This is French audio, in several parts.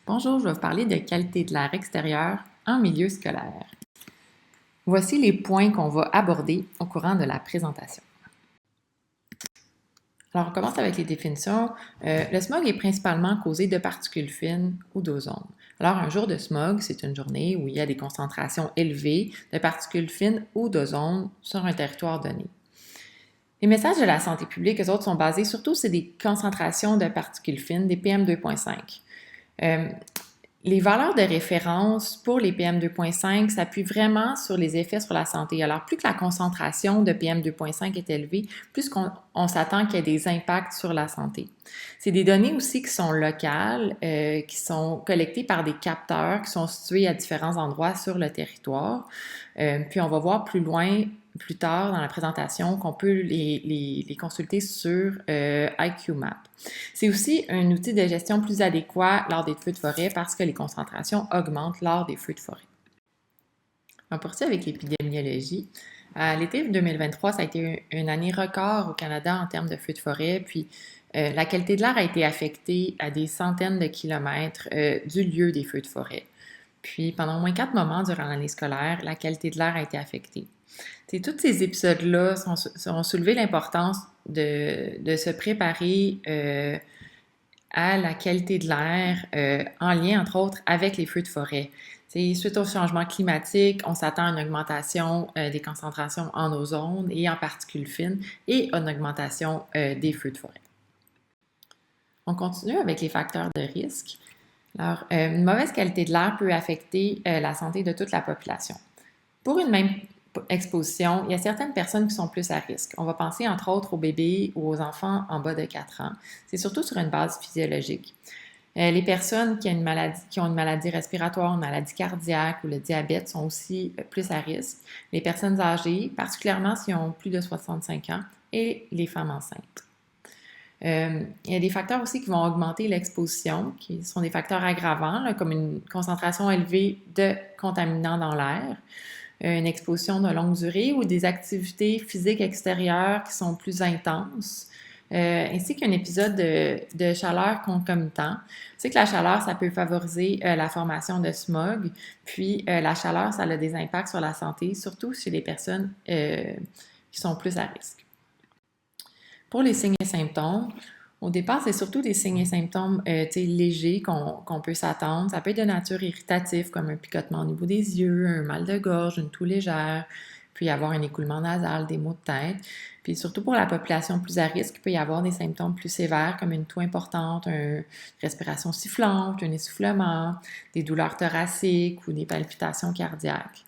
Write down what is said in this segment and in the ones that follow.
Bonjour, je vais vous parler de qualité de l'air extérieur en milieu scolaire. Voici les points qu'on va aborder au courant de la présentation. Alors, on commence avec les définitions. Le smog est principalement causé de particules fines ou d'ozone. Alors, un jour de smog, c'est une journée où il y a des concentrations élevées de particules fines ou d'ozone sur un territoire donné. Les messages de la santé publique, eux autres, sont basés surtout sur des concentrations de particules fines, des PM2.5. Les valeurs de référence pour les PM2.5 s'appuient vraiment sur les effets sur la santé. Alors, plus que la concentration de PM2.5 est élevée, plus qu'on s'attend qu'il y ait des impacts sur la santé. C'est des données aussi qui sont locales, qui sont collectées par des capteurs qui sont situés à différents endroits sur le territoire. Puis, on va voir plus tard dans la présentation qu'on peut les consulter sur IQMap. C'est aussi un outil de gestion plus adéquat lors des feux de forêt parce que les concentrations augmentent lors des feux de forêt. On poursuit avec l'épidémiologie. L'été 2023, ça a été une année record au Canada en termes de feux de forêt, puis la qualité de l'air a été affectée à des centaines de kilomètres du lieu des feux de forêt. Puis, pendant au moins 4 moments durant l'année scolaire, la qualité de l'air a été affectée. Tous ces épisodes-là ont soulevé l'importance de se préparer à la qualité de l'air en lien, entre autres, avec les feux de forêt. Suite au changement climatique, on s'attend à une augmentation des concentrations en ozone et en particules fines et une augmentation des feux de forêt. On continue avec les facteurs de risque. Alors, une mauvaise qualité de l'air peut affecter la santé de toute la population. Pour une même exposition, il y a certaines personnes qui sont plus à risque. On va penser entre autres aux bébés ou aux enfants en bas de 4 ans. C'est surtout sur une base physiologique. Les personnes qui ont une maladie respiratoire, une maladie cardiaque ou le diabète sont aussi plus à risque. Les personnes âgées, particulièrement si ont plus de 65 ans, et les femmes enceintes. Il y a des facteurs aussi qui vont augmenter l'exposition, qui sont des facteurs aggravants, là, comme une concentration élevée de contaminants dans l'air, une exposition de longue durée ou des activités physiques extérieures qui sont plus intenses, ainsi qu'un épisode de chaleur concomitant. C'est que la chaleur, ça peut favoriser la formation de smog, puis la chaleur, ça a des impacts sur la santé, surtout chez les personnes qui sont plus à risque. Pour les signes et symptômes, au départ, c'est surtout des signes et symptômes légers qu'on peut s'attendre. Ça peut être de nature irritative, comme un picotement au niveau des yeux, un mal de gorge, une toux légère, puis avoir un écoulement nasal, des maux de tête. Puis surtout pour la population plus à risque, il peut y avoir des symptômes plus sévères, comme une toux importante, une respiration sifflante, un essoufflement, des douleurs thoraciques ou des palpitations cardiaques.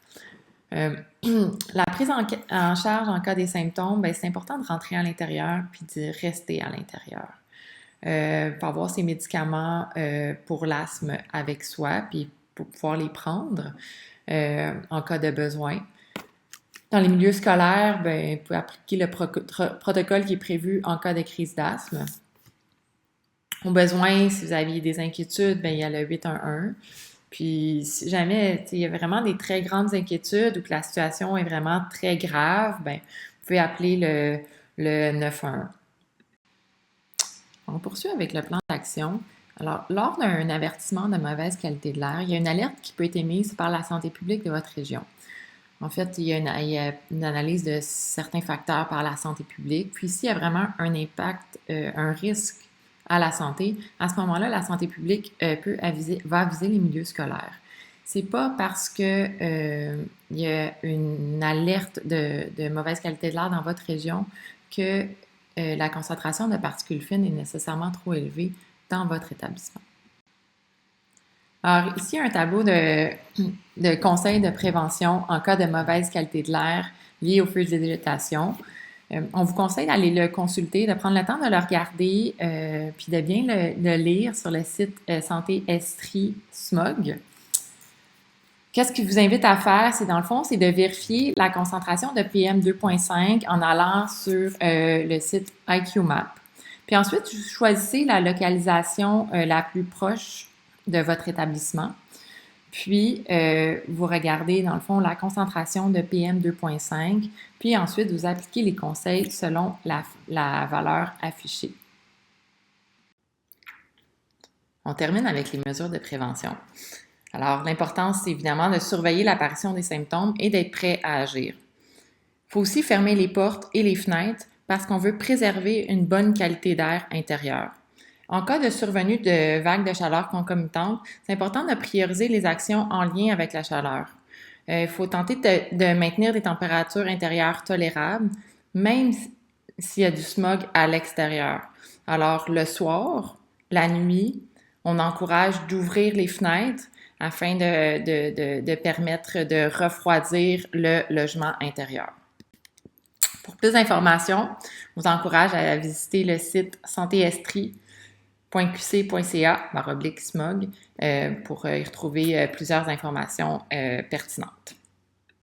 La prise en charge en cas des symptômes, bien, c'est important de rentrer à l'intérieur puis de rester à l'intérieur. Pour avoir ses médicaments pour l'asthme avec soi puis pour pouvoir les prendre en cas de besoin. Dans les milieux scolaires, bien, vous pouvez appliquer le protocole qui est prévu en cas de crise d'asthme. Au besoin, si vous aviez des inquiétudes, bien, il y a le 811. Puis, si jamais il y a vraiment des très grandes inquiétudes ou que la situation est vraiment très grave, bien, vous pouvez appeler le 911. On poursuit avec le plan d'action. Alors, lors d'un avertissement de mauvaise qualité de l'air, il y a une alerte qui peut être émise par la santé publique de votre région. En fait, il y a une analyse de certains facteurs par la santé publique. Puis, s'il y a vraiment un impact, un risque à la santé, à ce moment-là, la santé publique va aviser les milieux scolaires. C'est pas parce que il y a une alerte de mauvaise qualité de l'air dans votre région que la concentration de particules fines est nécessairement trop élevée dans votre établissement. Alors, ici, un tableau de conseils de prévention en cas de mauvaise qualité de l'air liée aux feux de végétation. On vous conseille d'aller le consulter, de prendre le temps de le regarder, puis de bien le lire sur le site Santé Estrie Smog. Qu'est-ce qu'il vous invite à faire? C'est dans le fond, c'est de vérifier la concentration de PM2.5 en allant sur le site IQMap. Puis ensuite, vous choisissez la localisation la plus proche de votre établissement. Puis, vous regardez, dans le fond, la concentration de PM2.5, puis ensuite, vous appliquez les conseils selon la valeur affichée. On termine avec les mesures de prévention. Alors, l'important, c'est évidemment de surveiller l'apparition des symptômes et d'être prêt à agir. Il faut aussi fermer les portes et les fenêtres parce qu'on veut préserver une bonne qualité d'air intérieur. En cas de survenue de vagues de chaleur concomitantes, c'est important de prioriser les actions en lien avec la chaleur. Il faut tenter de maintenir des températures intérieures tolérables, même s'il y a du smog à l'extérieur. Alors, le soir, la nuit, on encourage d'ouvrir les fenêtres afin de permettre de refroidir le logement intérieur. Pour plus d'informations, je vous encourage à visiter le site santéestrie.qc.ca/smog pour y retrouver plusieurs informations pertinentes.